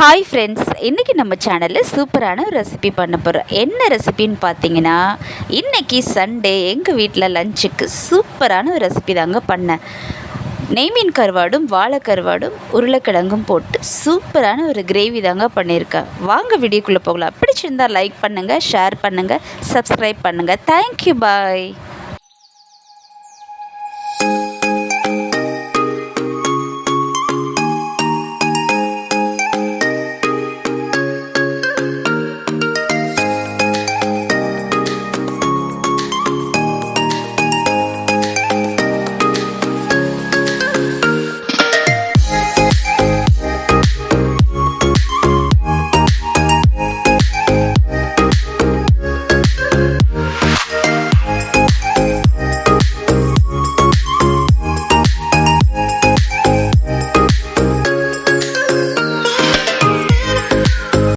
Hi friends, இன்றைக்கி நம்ம சேனலில் சூப்பரான ஒரு ரெசிபி பண்ண போகிறோம். என்ன ரெசிபின்னு பார்த்தீங்கன்னா, இன்றைக்கி சண்டே எங்கள் வீட்டில் லஞ்சுக்கு சூப்பரான ஒரு ரெசிபி தாங்க பண்ணேன். நெய்மீன் கருவாடும் வாழை கருவாடும் உருளைக்கிழங்கும் போட்டு சூப்பரான ஒரு கிரேவி தாங்க பண்ணியிருக்கேன். வாங்க வீடியோக்குள்ளே போகலாம். பிடிச்சிருந்தால் லைக் பண்ணுங்கள், ஷேர் பண்ணுங்கள், சப்ஸ்கிரைப் பண்ணுங்கள். தேங்க்யூ, பாய்.